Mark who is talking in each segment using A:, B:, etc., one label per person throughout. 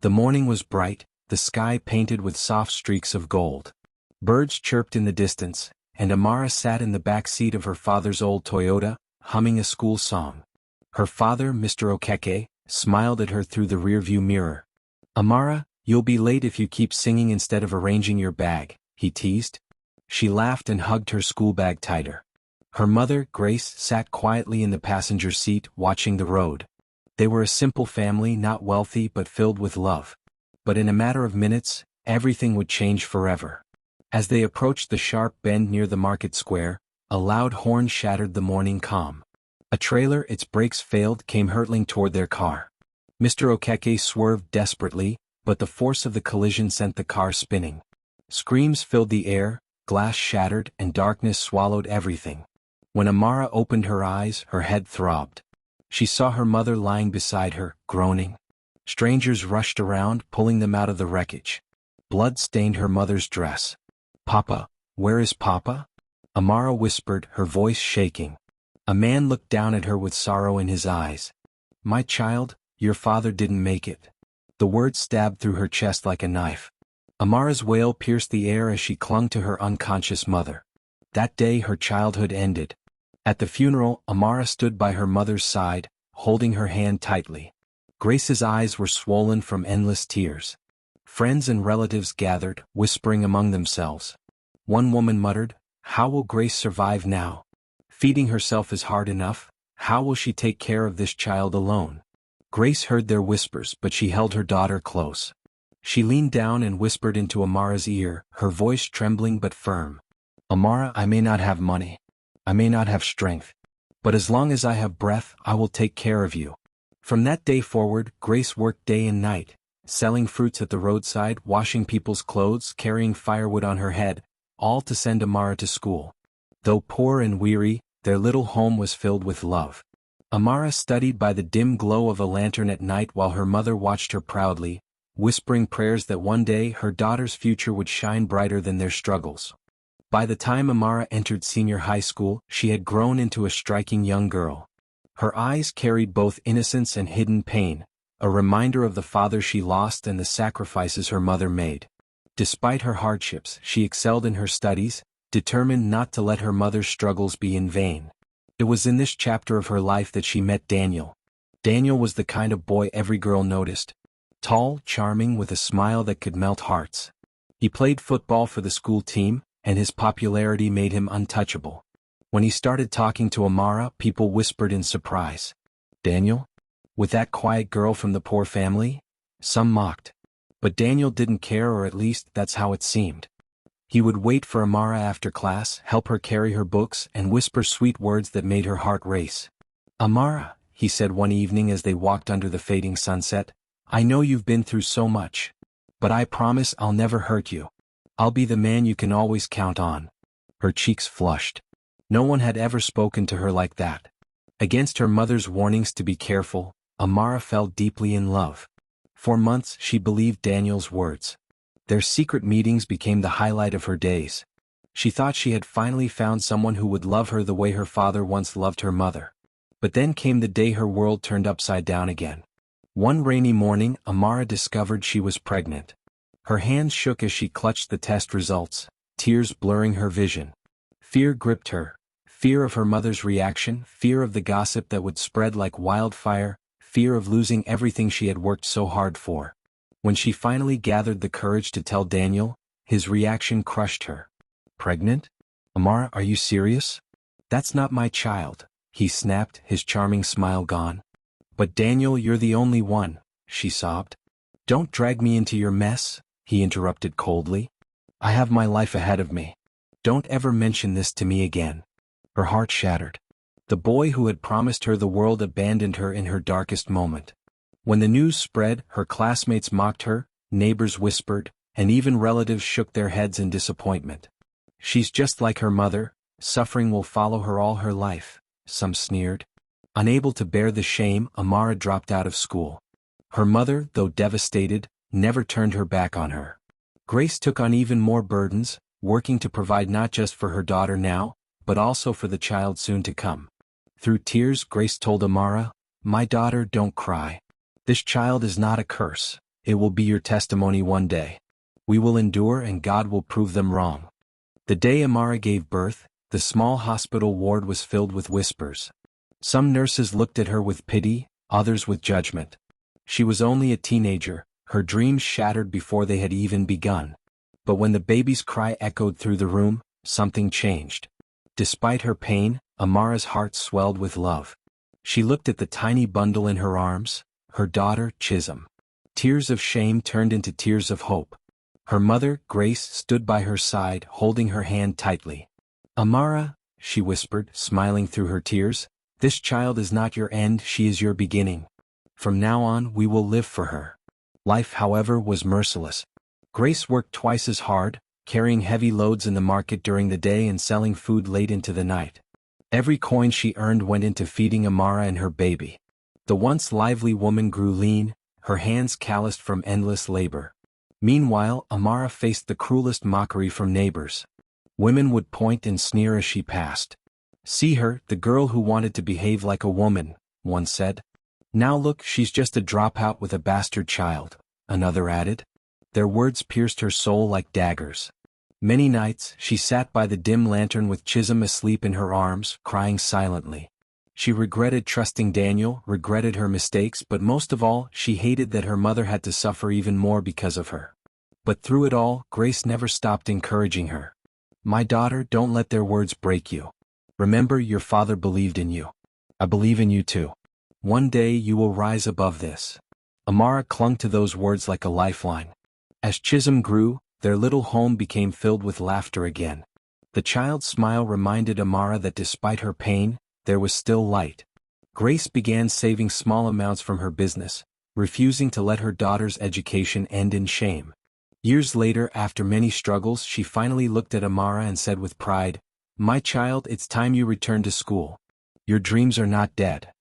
A: The morning was bright, the sky painted with soft streaks of gold. Birds chirped in the distance, and Amara sat in the back seat of her father's old Toyota, humming a school song. Her father, Mr. Okeke, smiled at her through the rearview mirror. "Amara, you'll be late if you keep singing instead of arranging your bag," he teased. She laughed and hugged her school bag tighter. Her mother, Grace, sat quietly in the passenger seat, watching the road. They were a simple family, not wealthy but filled with love. But in a matter of minutes, everything would change forever. As they approached the sharp bend near the market square, a loud horn shattered the morning calm. A trailer, its brakes failed, came hurtling toward their car. Mr. Okeke swerved desperately, but the force of the collision sent the car spinning. Screams filled the air, glass shattered, and darkness swallowed everything. When Amara opened her eyes, her head throbbed. She saw her mother lying beside her, groaning. Strangers rushed around, pulling them out of the wreckage. Blood stained her mother's dress. "Papa, where is Papa?" Amara whispered, her voice shaking. A man looked down at her with sorrow in his eyes. "My child, your father didn't make it." The words stabbed through her chest like a knife. Amara's wail pierced the air as she clung to her unconscious mother. That day her childhood ended. At the funeral, Amara stood by her mother's side, holding her hand tightly. Grace's eyes were swollen from endless tears. Friends and relatives gathered, whispering among themselves. One woman muttered, "How will Grace survive now? Feeding herself is hard enough, how will she take care of this child alone?" Grace heard their whispers, but she held her daughter close. She leaned down and whispered into Amara's ear, her voice trembling but firm. "Amara, I may not have money. I may not have strength. But as long as I have breath, I will take care of you." From that day forward, Grace worked day and night, selling fruits at the roadside, washing people's clothes, carrying firewood on her head, all to send Amara to school. Though poor and weary, their little home was filled with love. Amara studied by the dim glow of a lantern at night while her mother watched her proudly, whispering prayers that one day her daughter's future would shine brighter than their struggles. By the time Amara entered senior high school, she had grown into a striking young girl. Her eyes carried both innocence and hidden pain, a reminder of the father she lost and the sacrifices her mother made. Despite her hardships, she excelled in her studies, determined not to let her mother's struggles be in vain. It was in this chapter of her life that she met Daniel. Daniel was the kind of boy every girl noticed. Tall, charming, with a smile that could melt hearts. He played football for the school team, and his popularity made him untouchable. When he started talking to Amara, people whispered in surprise. "Daniel? With that quiet girl from the poor family?" Some mocked. But Daniel didn't care, or at least that's how it seemed. He would wait for Amara after class, help her carry her books, and whisper sweet words that made her heart race. "Amara," he said one evening as they walked under the fading sunset, "I know you've been through so much. But I promise I'll never hurt you. I'll be the man you can always count on." Her cheeks flushed. No one had ever spoken to her like that. Against her mother's warnings to be careful, Amara fell deeply in love. For months she believed Daniel's words. Their secret meetings became the highlight of her days. She thought she had finally found someone who would love her the way her father once loved her mother. But then came the day her world turned upside down again. One rainy morning, Amara discovered she was pregnant. Her hands shook as she clutched the test results, tears blurring her vision. Fear gripped her. Fear of her mother's reaction, fear of the gossip that would spread like wildfire, fear of losing everything she had worked so hard for. When she finally gathered the courage to tell Daniel, his reaction crushed her. "Pregnant? Amara, are you serious?" "That's not my child," he snapped, his charming smile gone. "But Daniel, you're the only one," she sobbed. "Don't drag me into your mess," he interrupted coldly. "I have my life ahead of me. Don't ever mention this to me again." Her heart shattered. The boy who had promised her the world abandoned her in her darkest moment. When the news spread, her classmates mocked her, neighbors whispered, and even relatives shook their heads in disappointment. "She's just like her mother, suffering will follow her all her life," some sneered. Unable to bear the shame, Amara dropped out of school. Her mother, though devastated, never turned her back on her. Grace took on even more burdens, working to provide not just for her daughter now, but also for the child soon to come. Through tears, Grace told Amara, "My daughter, don't cry. This child is not a curse. It will be your testimony one day. We will endure and God will prove them wrong. The day Amara gave birth, the small hospital ward was filled with whispers. Some nurses looked at her with pity, others with judgment. She was only a teenager, her dreams shattered before they had even begun. But when the baby's cry echoed through the room, something changed. Despite her pain, Amara's heart swelled with love. She looked at the tiny bundle in her arms, her daughter, Chisholm. Tears of shame turned into tears of hope. Her mother, Grace, stood by her side, holding her hand tightly. "Amara," she whispered, smiling through her tears, "this child is not your end, she is your beginning. From now on we will live for her." Life, however, was merciless. Grace worked twice as hard, carrying heavy loads in the market during the day and selling food late into the night. Every coin she earned went into feeding Amara and her baby. The once lively woman grew lean, her hands calloused from endless labor. Meanwhile, Amara faced the cruelest mockery from neighbors. Women would point and sneer as she passed. "See her, the girl who wanted to behave like a woman," one said. "Now look, she's just a dropout with a bastard child," another added. Their words pierced her soul like daggers. Many nights, she sat by the dim lantern with Chisholm asleep in her arms, crying silently. She regretted trusting Daniel, regretted her mistakes, but most of all, she hated that her mother had to suffer even more because of her. But through it all, Grace never stopped encouraging her. "My daughter, don't let their words break you. Remember, your father believed in you. I believe in you too. One day you will rise above this." Amara clung to those words like a lifeline. As Chisholm grew, their little home became filled with laughter again. The child's smile reminded Amara that despite her pain, there was still light. Grace began saving small amounts from her business, refusing to let her daughter's education end in shame. Years later, after many struggles, she finally looked at Amara and said with pride, "My child, it's time you return to school. Your dreams are not dead."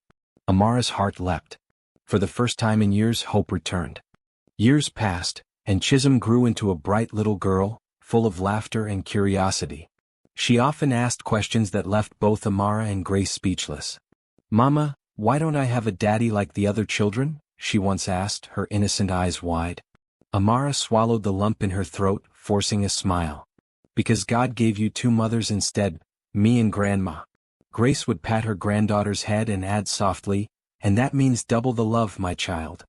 A: Amara's heart leapt. For the first time in years, hope returned. Years passed, and Chisholm grew into a bright little girl, full of laughter and curiosity. She often asked questions that left both Amara and Grace speechless. "Mama, why don't I have a daddy like the other children?" she once asked, her innocent eyes wide. Amara swallowed the lump in her throat, forcing a smile. "Because God gave you two mothers instead, me and Grandma." Grace would pat her granddaughter's head and add softly, "And that means double the love, my child."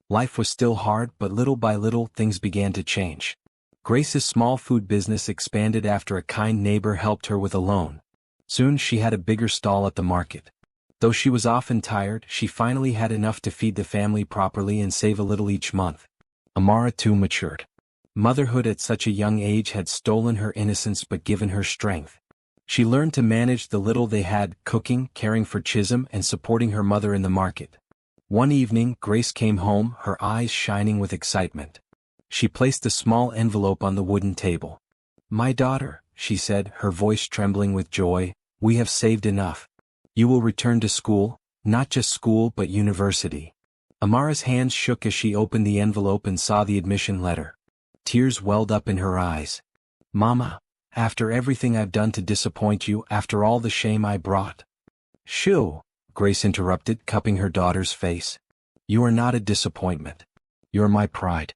A: Life was still hard, but little by little things began to change. Grace's small food business expanded after a kind neighbor helped her with a loan. Soon she had a bigger stall at the market. Though she was often tired, she finally had enough to feed the family properly and save a little each month. Amara too matured. Motherhood at such a young age had stolen her innocence but given her strength. She learned to manage the little they had, cooking, caring for Chisholm, and supporting her mother in the market. One evening, Grace came home, her eyes shining with excitement. She placed a small envelope on the wooden table. "My daughter," she said, her voice trembling with joy, "we have saved enough. You will return to school, not just school but university." Amara's hands shook as she opened the envelope and saw the admission letter. Tears welled up in her eyes. "Mama, after everything I've done to disappoint you, after all the shame I brought." "Shoo," Grace interrupted, cupping her daughter's face. "You are not a disappointment. You're my pride.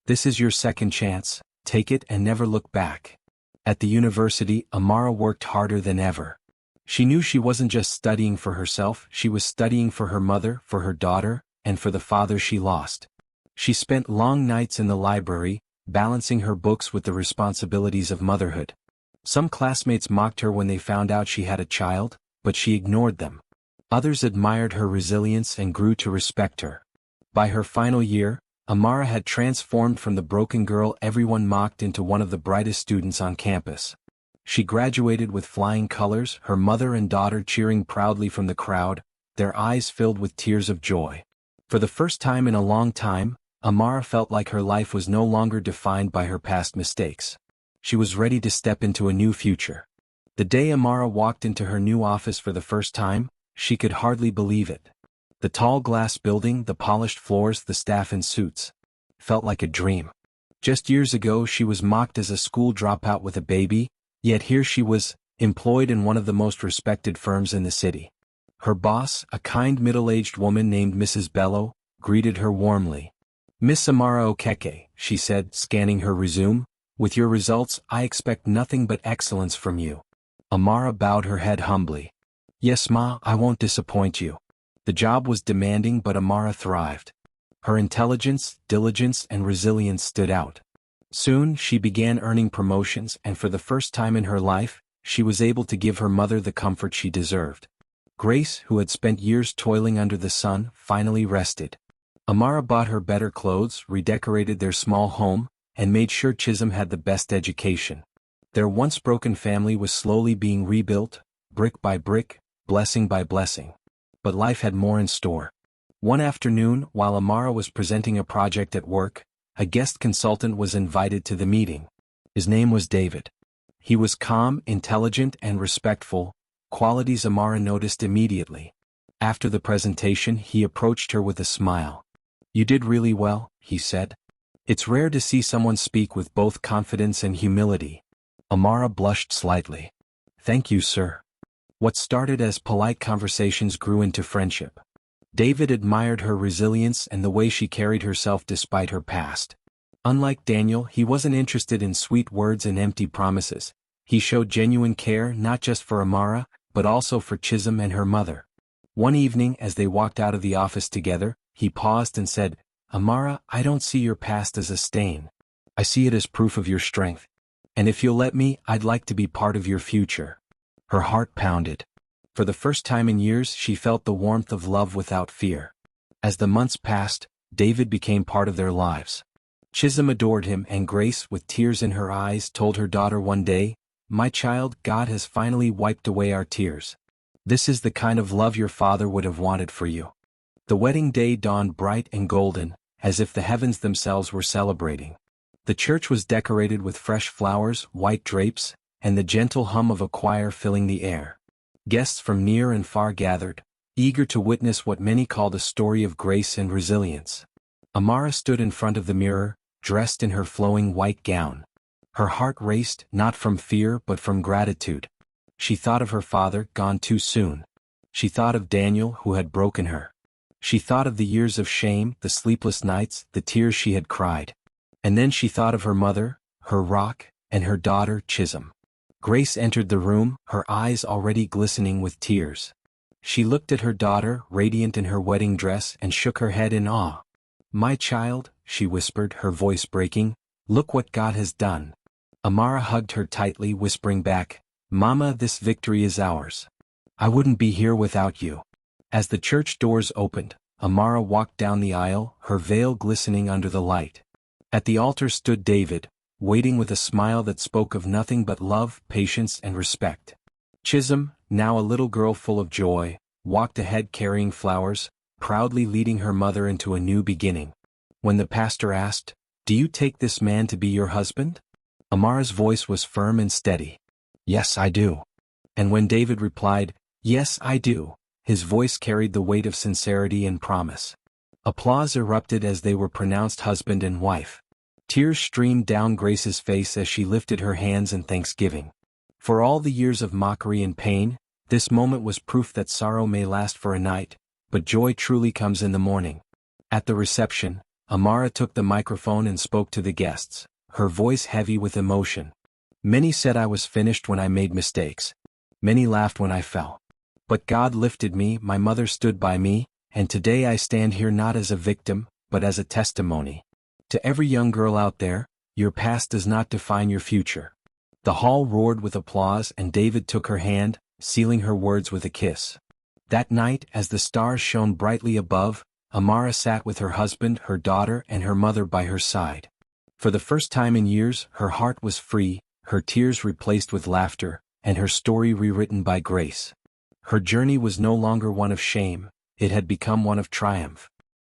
A: This is your second chance, take it and never look back." At the university, Amara worked harder than ever. She knew she wasn't just studying for herself, she was studying for her mother, for her daughter, and for the father she lost. She spent long nights in the library, balancing her books with the responsibilities of motherhood. Some classmates mocked her when they found out she had a child, but she ignored them. Others admired her resilience and grew to respect her. By her final year, Amara had transformed from the broken girl everyone mocked into one of the brightest students on campus. She graduated with flying colors, her mother and daughter cheering proudly from the crowd, their eyes filled with tears of joy. For the first time in a long time, Amara felt like her life was no longer defined by her past mistakes. She was ready to step into a new future. The day Amara walked into her new office for the first time, she could hardly believe it. The tall glass building, the polished floors, the staff in suits. Felt like a dream. Just years ago she was mocked as a school dropout with a baby, yet here she was, employed in one of the most respected firms in the city. Her boss, a kind middle-aged woman named Mrs. Bellow, greeted her warmly. Miss Amara Okeke, she said, scanning her resume. With your results, I expect nothing but excellence from you. Amara bowed her head humbly. Yes, Ma, I won't disappoint you. The job was demanding, but Amara thrived. Her intelligence, diligence, and resilience stood out. Soon, she began earning promotions, and for the first time in her life, she was able to give her mother the comfort she deserved. Grace, who had spent years toiling under the sun, finally rested. Amara bought her better clothes, redecorated their small home, and made sure Chisholm had the best education. Their once broken family was slowly being rebuilt, brick by brick, blessing by blessing. But life had more in store. One afternoon, while Amara was presenting a project at work, a guest consultant was invited to the meeting. His name was David. He was calm, intelligent, and respectful, qualities Amara noticed immediately. After the presentation, he approached her with a smile. You did really well, he said. It's rare to see someone speak with both confidence and humility. Amara blushed slightly. Thank you, sir. What started as polite conversations grew into friendship. David admired her resilience and the way she carried herself despite her past. Unlike Daniel, he wasn't interested in sweet words and empty promises. He showed genuine care not just for Amara, but also for Chisholm and her mother. One evening, as they walked out of the office together, he paused and said, Amara, I don't see your past as a stain. I see it as proof of your strength. And if you'll let me, I'd like to be part of your future. Her heart pounded. For the first time in years, she felt the warmth of love without fear. As the months passed, David became part of their lives. Chisholm adored him, and Grace, with tears in her eyes, told her daughter one day, My child, God has finally wiped away our tears. This is the kind of love your father would have wanted for you. The wedding day dawned bright and golden, as if the heavens themselves were celebrating. The church was decorated with fresh flowers, white drapes, and the gentle hum of a choir filling the air. Guests from near and far gathered, eager to witness what many called a story of grace and resilience. Amara stood in front of the mirror, dressed in her flowing white gown. Her heart raced, not from fear but from gratitude. She thought of her father, gone too soon. She thought of Daniel, who had broken her. She thought of the years of shame, the sleepless nights, the tears she had cried. And then she thought of her mother, her rock, and her daughter, Chisholm. Grace entered the room, her eyes already glistening with tears. She looked at her daughter, radiant in her wedding dress, and shook her head in awe. My child, she whispered, her voice breaking, look what God has done. Amara hugged her tightly, whispering back, Mama, this victory is ours. I wouldn't be here without you. As the church doors opened, Amara walked down the aisle, her veil glistening under the light. At the altar stood David, waiting with a smile that spoke of nothing but love, patience, and respect. Chisholm, now a little girl full of joy, walked ahead carrying flowers, proudly leading her mother into a new beginning. When the pastor asked, Do you take this man to be your husband? Amara's voice was firm and steady. Yes, I do. And when David replied, Yes, I do, his voice carried the weight of sincerity and promise. Applause erupted as they were pronounced husband and wife. Tears streamed down Grace's face as she lifted her hands in thanksgiving. For all the years of mockery and pain, this moment was proof that sorrow may last for a night, but joy truly comes in the morning. At the reception, Amara took the microphone and spoke to the guests, her voice heavy with emotion. Many said I was finished when I made mistakes. Many laughed when I fell. But God lifted me, my mother stood by me, and today I stand here not as a victim, but as a testimony. To every young girl out there, your past does not define your future. The hall roared with applause, and David took her hand, sealing her words with a kiss. That night, as the stars shone brightly above, Amara sat with her husband, her daughter, and her mother by her side. For the first time in years, her heart was free, her tears replaced with laughter, and her story rewritten by grace. Her journey was no longer one of shame, it had become one of triumph.